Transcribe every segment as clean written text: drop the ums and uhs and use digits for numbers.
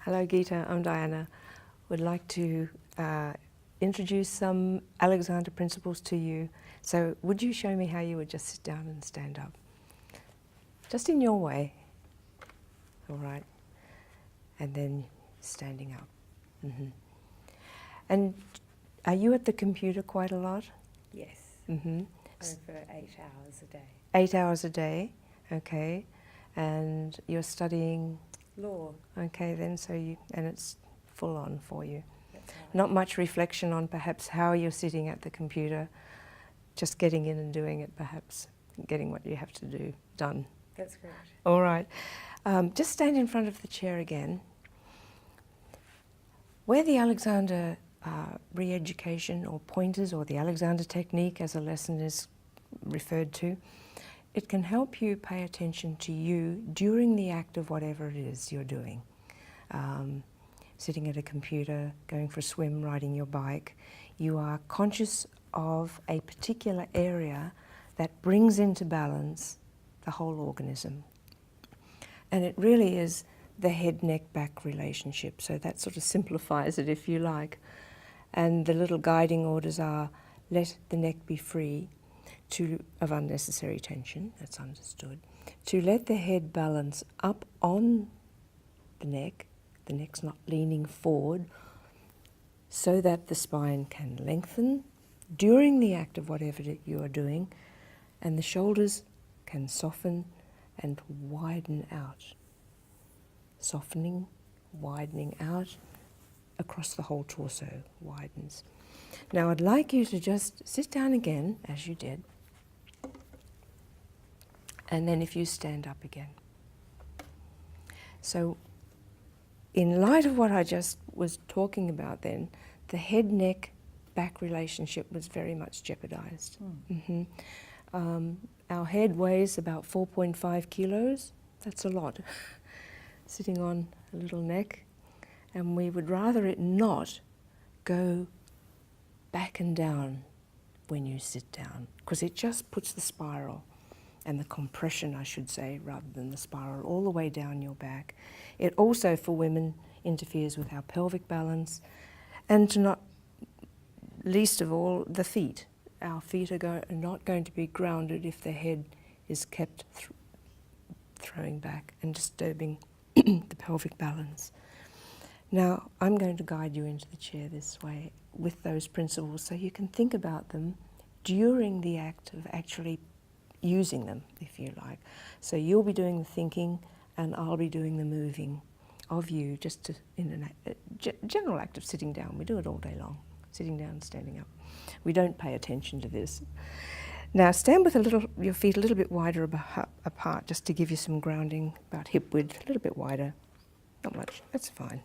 Hello Gita, I'm Diana. Would like to introduce some Alexander principles to you. So would you show me how you would just sit down and stand up? Just in your way. All right. And then standing up. And are you at the computer quite a lot? Yes. Over 8 hours a day. 8 hours a day, okay. And you're studying? Law. Okay then, and it's full on for you. That's right. Not much reflection on perhaps how you're sitting at the computer, just getting in and doing it perhaps, getting what you have to do done. That's correct. All right. Just stand in front of the chair again. Where the Alexander re-education or pointers or the Alexander technique as a lesson is referred to, it can help you pay attention to you during the act of whatever it is you're doing. Sitting at a computer, going for a swim, riding your bike, you are conscious of a particular area that brings into balance the whole organism. And it really is the head-neck-back relationship, so that sort of simplifies it if you like. And the little guiding orders are, let the neck be free of unnecessary tension, that's understood, to let the head balance up on the neck's not leaning forward, so that the spine can lengthen during the act of whatever you are doing, and the shoulders can soften and widen out. Softening, widening out, across the whole torso widens. Now I'd like you to just sit down again, as you did, and then if you stand up again. So in light of what I just was talking about then, the head-neck-back relationship was very much jeopardized. Our head weighs about 4.5 kilos. That's a lot, sitting on a little neck. And we would rather it not go back and down when you sit down, because it just puts the spiral and the compression, I should say, rather than the spiral, all the way down your back. It also, for women, interferes with our pelvic balance, and to not least of all, the feet. Our feet are not going to be grounded if the head is kept throwing back and disturbing the pelvic balance. Now, I'm going to guide you into the chair this way with those principles so you can think about them during the act of actually using them, if you like. So you'll be doing the thinking and I'll be doing the moving of you, just in a general act of sitting down. We do it all day long, sitting down and standing up. We don't pay attention to this. Now stand with your feet a little bit wider apart, just to give you some grounding, about hip width, a little bit wider. Not much, that's fine.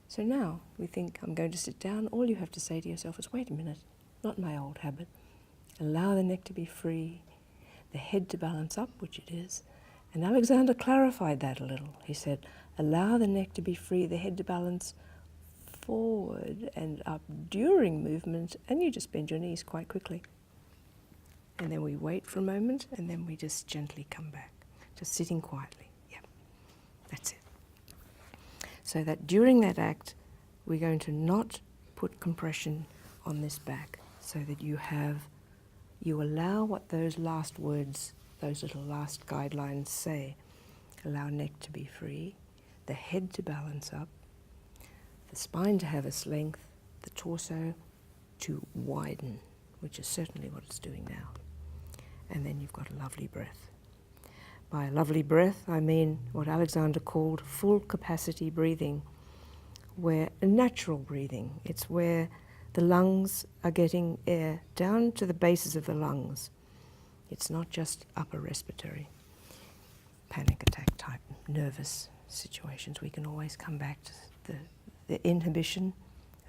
So now we think, I'm going to sit down. All you have to say to yourself is, wait a minute, not my old habit. Allow the neck to be free, the head to balance up, which it is. And Alexander clarified that a little. He said, allow the neck to be free, the head to balance forward and up during movement, and you just bend your knees quite quickly. And then we wait for a moment, and then we just gently come back, just sitting quietly. Yeah, that's it. So that during that act, we're going to not put compression on this back, so that you allow what those last words, those little last guidelines say. Allow neck to be free, the head to balance up, the spine to have its length, the torso to widen, which is certainly what it's doing now. And then you've got a lovely breath. By a lovely breath, I mean what Alexander called full capacity breathing, where natural breathing. It's where the lungs are getting air down to the bases of the lungs. It's not just upper respiratory, panic attack type, nervous situations. We can always come back to the inhibition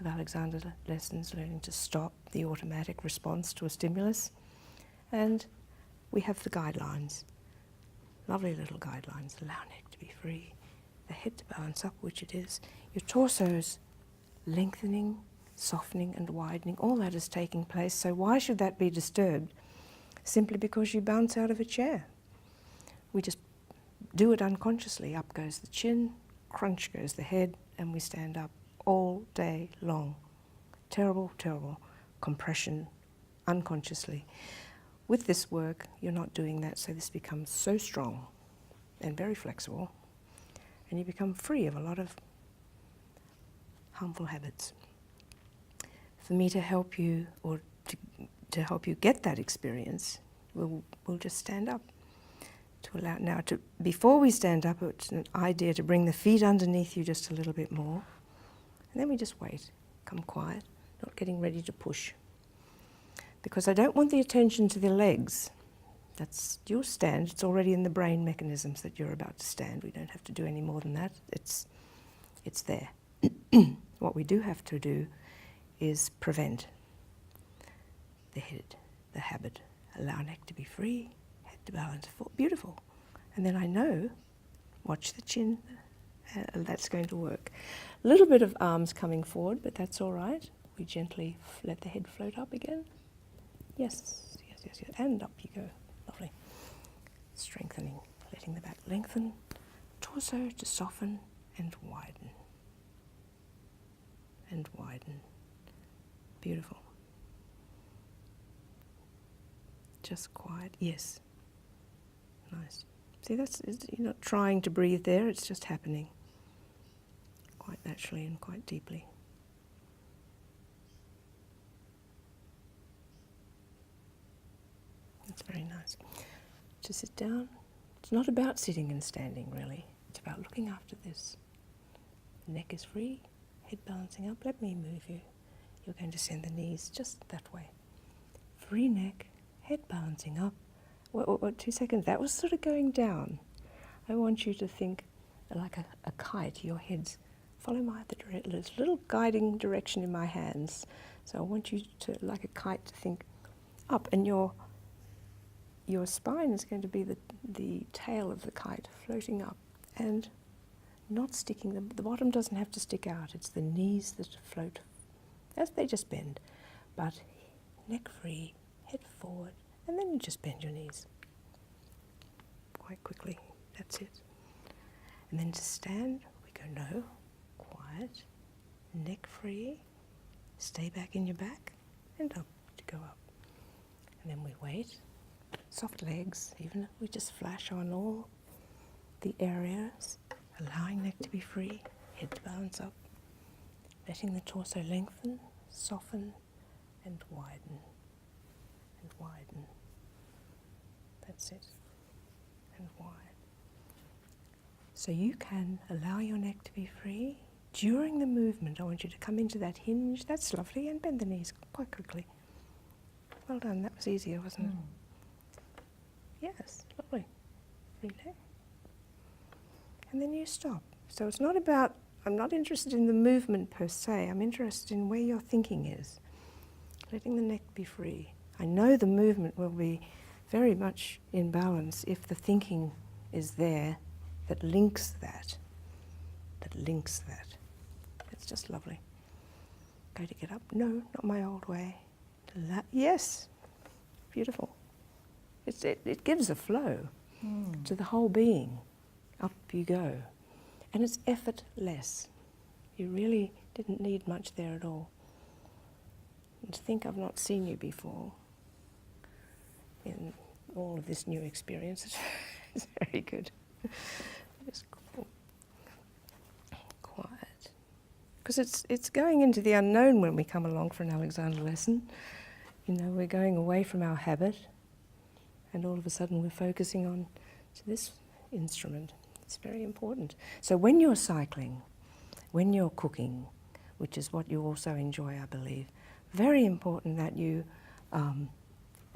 of Alexander's lessons, learning to stop the automatic response to a stimulus. And we have the guidelines, lovely little guidelines. Allow neck to be free, the head to balance up, which it is. Your torso's lengthening, softening and widening. All that is taking place. So why should that be disturbed? Simply because you bounce out of a chair. We just do it unconsciously. Up goes the chin, crunch goes the head, and we stand up all day long. Terrible, terrible compression unconsciously. With this work, you're not doing that, so this becomes so strong and very flexible, and you become free of a lot of harmful habits. For me to help you, or to help you get that experience, we'll just stand up. To allow now to, before we stand up, it's an idea to bring the feet underneath you just a little bit more, and then we just wait, come quiet, not getting ready to push. Because I don't want the attention to the legs. That's your stand. It's already in the brain mechanisms that you're about to stand. We don't have to do any more than that. It's there. What we do have to do is prevent the head, the habit. Allow neck to be free, head to balance. Beautiful. And then I know, watch the chin. That's going to work. A little bit of arms coming forward, but that's all right. We gently let the head float up again. Yes, yes, yes, yes. And up you go. Lovely. Strengthening, letting the back lengthen. Torso to soften and widen. And widen. Beautiful. Just quiet. Yes. Nice. See, you're not trying to breathe there, it's just happening. Quite naturally and quite deeply. That's very nice. To sit down. It's not about sitting and standing, really. It's about looking after this. Neck is free, head balancing up. Let me move you. You're going to send the knees just that way. Free neck, head balancing up. What, 2 seconds? That was sort of going down. I want you to think like a kite. Your head's follow there's a little guiding direction in my hands. So I want you to, like a kite, to think up, and your spine is going to be the tail of the kite floating up and not sticking. The bottom doesn't have to stick out. It's the knees that float as they just bend. But neck free, head forward, and then you just bend your knees quite quickly. That's it. And then to stand, we go no, quiet, neck free, stay back in your back, and up to go up. And then we wait. Soft legs, even if we just flash on all the areas, allowing neck to be free, head to balance up, letting the torso lengthen, soften, and widen, and widen. That's it, and wide. So you can allow your neck to be free. During the movement, I want you to come into that hinge. That's lovely, and bend the knees quite quickly. Well done, that was easier, wasn't it? Yes, lovely. Free neck. And then you stop. So it's not about, I'm not interested in the movement per se, I'm interested in where your thinking is. Letting the neck be free. I know the movement will be very much in balance if the thinking is there that links that. It's just lovely. Go to get up. No, not my old way. Yes, beautiful. It gives a flow to the whole being. Up you go. And it's effortless. You really didn't need much there at all. And to think I've not seen you before in all of this new experience is very good. Just cool. Quiet. Because it's going into the unknown when we come along for an Alexander lesson. You know, we're going away from our habit, and all of a sudden we're focusing on to this instrument. It's very important. So when you're cycling, when you're cooking, which is what you also enjoy, I believe, very important that you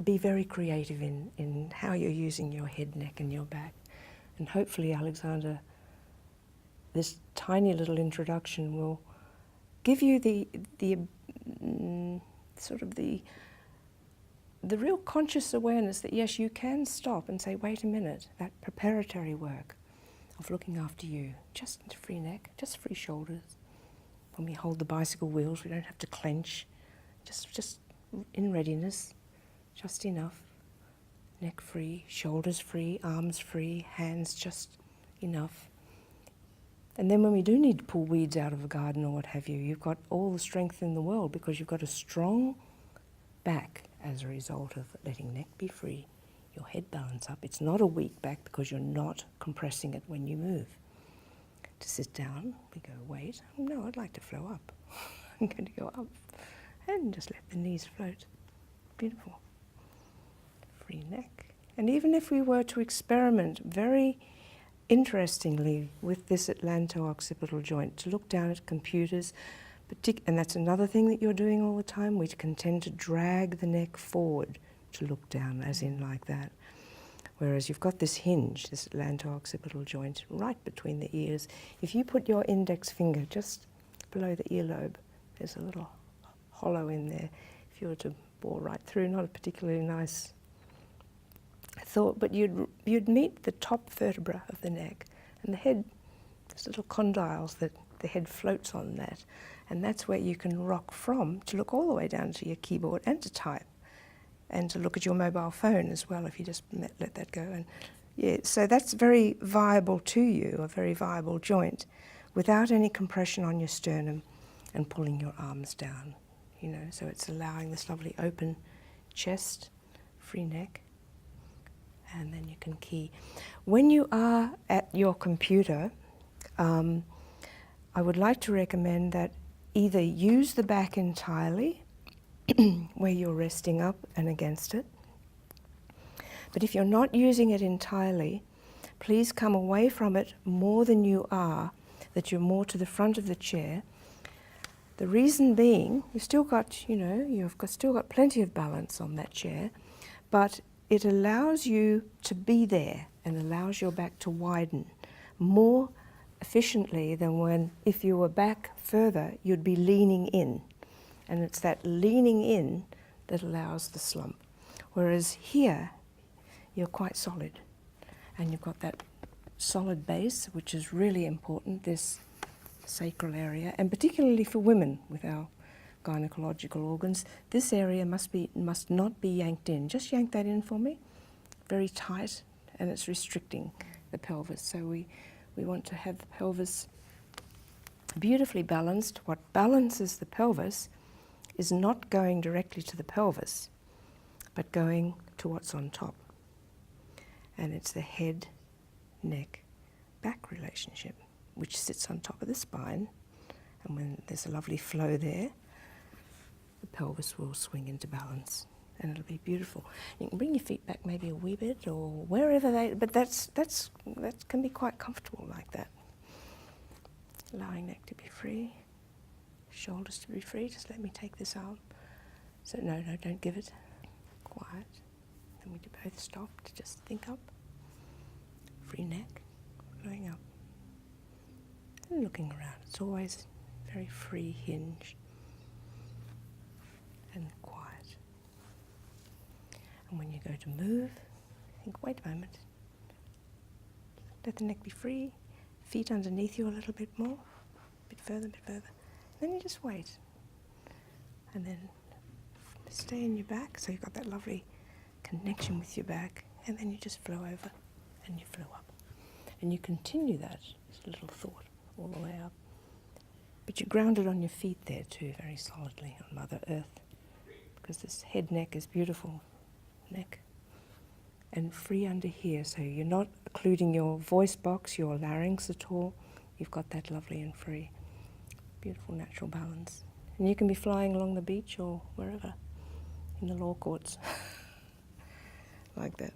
be very creative in how you're using your head, neck and your back. And hopefully, Alexander, this tiny little introduction will give you the real conscious awareness that yes, you can stop and say, wait a minute, that preparatory work of looking after you, just free neck, just free shoulders. When we hold the bicycle wheels, we don't have to clench, just in readiness, just enough. Neck free, shoulders free, arms free, hands just enough. And then when we do need to pull weeds out of a garden or what have you, you've got all the strength in the world because you've got a strong back as a result of letting neck be free, your head balance up. It's not a weak back because you're not compressing it when you move. To sit down, we go, wait, no, I'd like to flow up. I'm going to go up and just let the knees float. Beautiful. Free neck. And even if we were to experiment very interestingly with this atlanto-occipital joint, to look down at computers, and that's another thing that you're doing all the time, we can tend to drag the neck forward to look down, as in like that. Whereas you've got this hinge, this atlanto-occipital joint, right between the ears. If you put your index finger just below the earlobe, there's a little hollow in there. If you were to bore right through, not a particularly nice thought, but you'd meet the top vertebra of the neck, and the head, there's little condyles that the head floats on that, and that's where you can rock from to look all the way down to your keyboard and to type, and to look at your mobile phone as well if you just let that go. And yeah, so that's very viable to you, a very viable joint, without any compression on your sternum and pulling your arms down. You know, so it's allowing this lovely open chest, free neck. And then you can key. When you are at your computer, I would like to recommend that either use the back entirely, where you're resting up and against it. But if you're not using it entirely, please come away from it more than you are, that you're more to the front of the chair. The reason being, you've still got, you know, still got plenty of balance on that chair, but it allows you to be there and allows your back to widen more efficiently than when, if you were back further, you'd be leaning in. And it's that leaning in that allows the slump. Whereas here, you're quite solid. And you've got that solid base, which is really important, this sacral area, and particularly for women with our gynecological organs, this area must not be yanked in. Just yank that in for me. Very tight, and it's restricting the pelvis. So we want to have the pelvis beautifully balanced. What balances the pelvis is not going directly to the pelvis, but going to what's on top. And it's the head, neck, back relationship, which sits on top of the spine. And when there's a lovely flow there, the pelvis will swing into balance, and it'll be beautiful. You can bring your feet back maybe a wee bit, or wherever but that can be quite comfortable like that. Allowing neck to be free, shoulders to be free. Just let me take this arm. So no, don't give it. Quiet. Then we do both stop to just think up. Free neck, flowing up, and looking around. It's always very free hinge. And quiet. And when you go to move, think, wait a moment. Let the neck be free, feet underneath you a little bit more, a bit further. Then you just wait. And then stay in your back, so you've got that lovely connection with your back, and then you just flow over and you flow up. And you continue that, this little thought, all the way up. But you're grounded on your feet there too, very solidly on Mother Earth. Because this head neck is beautiful neck, and free under here, so you're not occluding your voice box, your larynx at all. You've got that lovely and free, beautiful natural balance. And you can be flying along the beach or wherever, in the law courts, like that.